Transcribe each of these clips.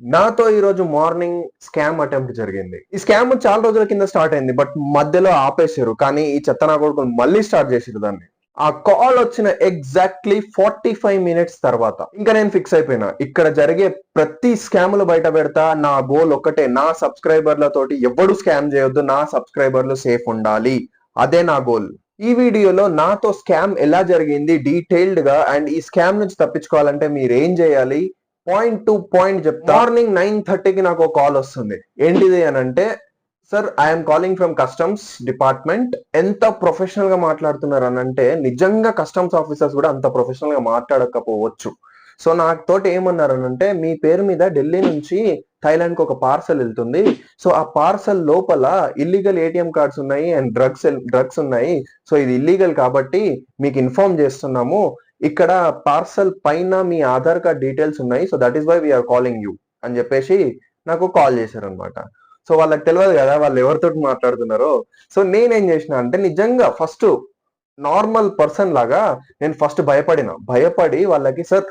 నాతో ఈ రోజు మార్నింగ్ స్కామ్ అటెంప్ట్ జరిగింది. ఈ స్కామ్ చాలా రోజుల కింద స్టార్ట్ అయింది. బట్ మధ్యలో ఆపేసారు. కానీ ఈ చెత్త నా కొడుకులు మళ్ళీ స్టార్ట్ చేసిర్రు దాన్ని. ఆ కాల్ వచ్చిన ఎగ్జాక్ట్లీ 45 మినిట్స్ తర్వాత ఇంకా నేను ఫిక్స్ అయిపోయినా. ఇక్కడ జరిగే ప్రతి స్కాములు బయట పెడతా. నా గోల్ ఒక్కటే, నా సబ్స్క్రైబర్లతోటి ఎవడు స్కామ్ చేయొద్దు, నా సబ్స్క్రైబర్లు సేఫ్ ఉండాలి. అదే నా గోల్. ఈ వీడియోలో నాతో స్కామ్ ఎలా జరిగింది డీటెయిల్డ్ గా, అండ్ ఈ స్కామ్ నుంచి తప్పించుకోవాలంటే మీరు ఏం చేయాలి, పాయింట్ టు పాయింట్ చెప్తా. మార్నింగ్ 9:30కి నాకు ఒక కాల్ వస్తుంది. ఏంటిది అని అంటే, sir I'm calling from customs department. ఎంత ప్రొఫెషనల్ గా మాట్లాడుతున్నారు అని అంటే, నిజంగా కస్టమ్స్ ఆఫీసర్స్ కూడా అంత ప్రొఫెషనల్ గా మాట్లాడకపోవచ్చు. సో నాకు తోటి ఏమన్నారు అంటే, మీ పేరు మీద ఢిల్లీ నుంచి థైలాండ్ కి ఒక పార్సల్ వెళ్తుంది. సో ఆ పార్సల్ లోపల ఇల్లీగల్ ఏటీఎం కార్డ్స్ ఉన్నాయి అండ్ డ్రగ్స్ ఉన్నాయి. సో ఇది ఇల్లీగల్ కాబట్టి మీకు ఇన్ఫార్మ్ చేస్తున్నాము. ఇక్కడ పార్సల్ పైన మీ ఆధార్ కార్డ్ డీటెయిల్స్ ఉన్నాయి. So that is why we're calling you అని చెప్పేసి నాకు కాల్ చేశారు అనమాట. సో వాళ్ళకి తెలియదు కదా వాళ్ళు ఎవరితో మాట్లాడుతున్నారో. సో నేనేం చేసిన అంటే, నిజంగా ఫస్ట్ నార్మల్ పర్సన్ లాగా నేను ఫస్ట్ భయపడి వాళ్ళకి, sir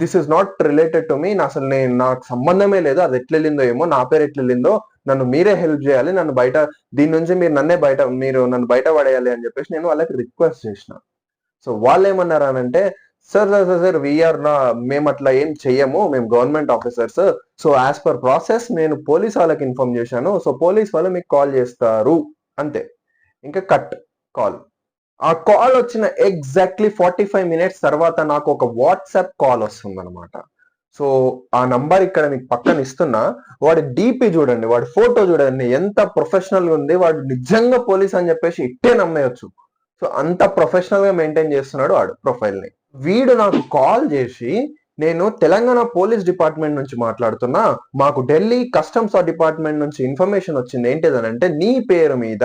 this is not related to me, అసలు నాకు సంబంధమే లేదు, అది ఎట్లా వెళ్ళిందో ఏమో, నా పేరు ఎట్లా వెళ్ళిందో, నన్ను మీరే హెల్ప్ చేయాలి, నన్ను బయట దీని నుంచి మీరు నన్ను బయట పడేయాలి అని చెప్పేసి నేను వాళ్ళకి రిక్వెస్ట్ చేసిన. సో వాళ్ళు ఏమన్నారు అని అంటే, సార్ వీఆర్ మేము అట్లా ఏం చెయ్యము, మేము government officers. So as per process నేను పోలీస్ వాళ్ళకి ఇన్ఫార్మ్ చేశాను. సో పోలీస్ వాళ్ళు మీకు కాల్ చేస్తారు అంతే. ఇంకా కట్ కాల్. ఆ కాల్ వచ్చిన ఎగ్జాక్ట్లీ 45 మినిట్స్ తర్వాత నాకు ఒక వాట్సాప్ కాల్ వస్తుంది అనమాట. సో ఆ నంబర్ ఇక్కడ మీకు పక్కన ఇస్తున్నా. వాడి డీపీ చూడండి, వాడి ఫోటో చూడండి, ఎంత ప్రొఫెషనల్ గా ఉంది. వాడు నిజంగా పోలీస్ అని చెప్పేసి ఇట్టే నమ్మేయచ్చు. సో అంత ప్రొఫెషనల్ గా మెయింటైన్ చేస్తున్నాడు వాడు ప్రొఫైల్ ని. వీడు నాకు కాల్ చేసి, నేను తెలంగాణ పోలీస్ డిపార్ట్మెంట్ నుంచి మాట్లాడుతున్నా, మాకు ఢిల్లీ కస్టమ్స్ డిపార్ట్మెంట్ నుంచి ఇన్ఫర్మేషన్ వచ్చింది. ఏంటిదనంటే, నీ పేరు మీద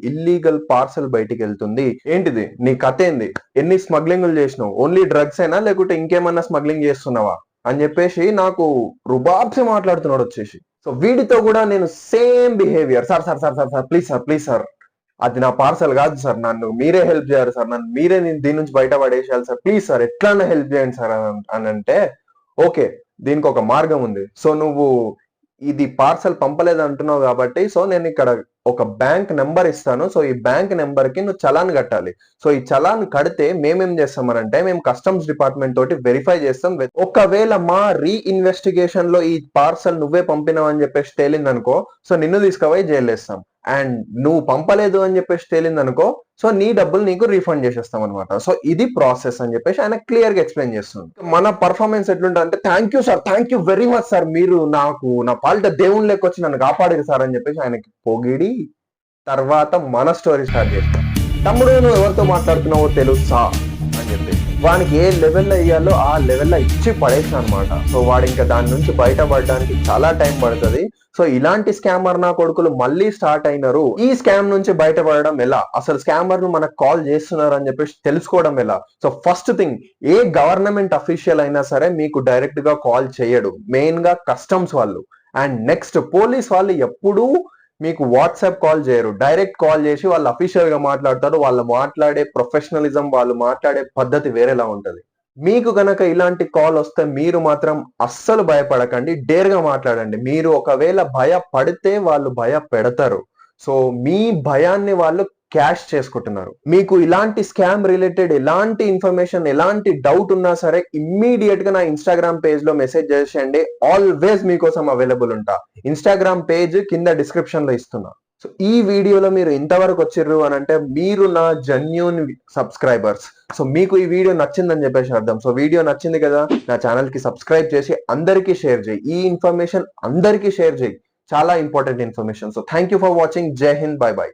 ఇల్లీగల్ పార్సల్ బయటికి వెళ్తుంది. ఏంటిది నీ కథ ఏంది, ఎన్ని స్మగ్లింగ్లు చేసినావు, ఓన్లీ డ్రగ్స్ అయినా లేకుంటే ఇంకేమన్నా స్మగ్లింగ్ చేస్తున్నావా అని చెప్పేసి నాకు రుబాబ్సి మాట్లాడుతున్నాడు వచ్చేసి. సో వీడితో కూడా నేను same behaviour, sir please sir అది నా పార్సల్ కాదు సార్, నన్ను మీరే హెల్ప్ చేయాలి సార్, మీరే దీని నుంచి బయట పడేసేయాలి సార్, ప్లీజ్ సార్ ఎట్లన్నా హెల్ప్ చేయండి సార్ అని అంటే, ఓకే దీనికి ఒక మార్గం ఉంది. సో నువ్వు ఇది పార్సల్ పంపలేదు అంటున్నావు కాబట్టి, సో నేను ఇక్కడ ఒక బ్యాంక్ నెంబర్ ఇస్తాను. సో ఈ బ్యాంక్ నెంబర్ కి నువ్వు చలాన్ కట్టాలి. సో ఈ చలాన్ కడితే మేమేం చేస్తామనంటే, మేము కస్టమ్స్ డిపార్ట్మెంట్ తోటి వెరిఫై చేస్తాం. ఒకవేళ మా రీఇన్వెస్టిగేషన్ లో ఈ పార్సల్ నువ్వే పంపినావు అని చెప్పేసి తేలింది అనుకో, సో నిన్ను తీసుకుపోయి జైలు వేస్తాం. అండ్ నువ్వు పంపలేదు అని చెప్పేసి తేలింది అనుకో, సో నీ డబ్బులు నీకు రీఫండ్ చేసేస్తాం అనమాట. సో ఇది ప్రాసెస్ అని చెప్పేసి ఆయన క్లియర్ గా ఎక్స్ప్లెయిన్ చేస్తుంది. మన పర్ఫార్మెన్స్ ఎట్లుంటుంది అంటే, thank you sir, thank you very much sir, మీరు నాకు నా పాలిట దేవుని లెక్క వచ్చి నన్ను కాపాడారు సార్ అని చెప్పేసి ఆయనకి పొగిడి తర్వాత మన స్టోరీ స్టార్ట్ చేస్తాం. తమ్ముడు నువ్వు ఎవరితో మాట్లాడుతున్నావో తెలుసా అని చెప్పి వానికి ఏ లెవెల్లో ఇయ్యాలో ఆ లెవెల్లో ఇచ్చి పడేసాను అనమాట. సో వాడు ఇంకా దాని నుంచి బయటపడడానికి చాలా టైం పడుతుంది. సో ఇలాంటి స్కామర్ నా కొడుకులు మళ్ళీ స్టార్ట్ అయినారు. ఈ స్కామ్ నుంచి బయటపడడం ఎలా, అసలు స్కామర్ ను మనకు కాల్ చేస్తున్నారు అని చెప్పేసి తెలుసుకోవడం ఎలా. సో ఫస్ట్ థింగ్, ఏ గవర్నమెంట్ అఫీషియల్ అయినా సరే మీకు డైరెక్ట్ గా కాల్ చేయడు, మెయిన్ గా కస్టమ్స్ వాళ్ళు. అండ్ నెక్స్ట్ పోలీస్ వాళ్ళు ఎప్పుడూ మీకు వాట్సాప్ కాల్ చేయరు, డైరెక్ట్ కాల్ చేసి వాళ్ళు అఫీషియల్ గా మాట్లాడతారు. వాళ్ళు మాట్లాడే ప్రొఫెషనలిజం, వాళ్ళు మాట్లాడే పద్ధతి వేరేలా ఉంటది. మీకు గనక ఇలాంటి కాల్ వస్తే మీరు మాత్రం అస్సలు భయపడకండి, డేర్ గా మాట్లాడండి. మీరు ఒకవేళ భయపడితే వాళ్ళు భయపెడతారు. సో మీ భయాన్ని వాళ్ళు క్యాష్ చేసుకుంటున్నారు. మీకు ఇలాంటి స్కామ్ రిలేటెడ్ ఎలాంటి ఇన్ఫర్మేషన్, ఎలాంటి డౌట్ ఉన్నా సరే ఇమ్మీడియట్ గా నా ఇన్స్టాగ్రామ్ పేజ్ లో మెసేజ్ చేసేయండి. ఆల్వేస్ మీకోసం అవైలబుల్ ఉంటా. ఇన్స్టాగ్రామ్ పేజ్ కింద డిస్క్రిప్షన్ లో ఇస్తున్నా. సో ఈ వీడియోలో మీరు ఇంతవరకు వచ్చిర్రు అని అంటే మీరు నా జెన్యూన్ సబ్స్క్రైబర్స్. సో మీకు ఈ వీడియో నచ్చిందని చెప్పేసి అర్థం. సో వీడియో నచ్చింది కదా, నా ఛానల్ కి సబ్స్క్రైబ్ చేసి అందరికీ షేర్ చేయి. ఈ ఇన్ఫర్మేషన్ అందరికీ షేర్ చేయి, చాలా important information. So thank you for watching. జై హింద్, బై బై.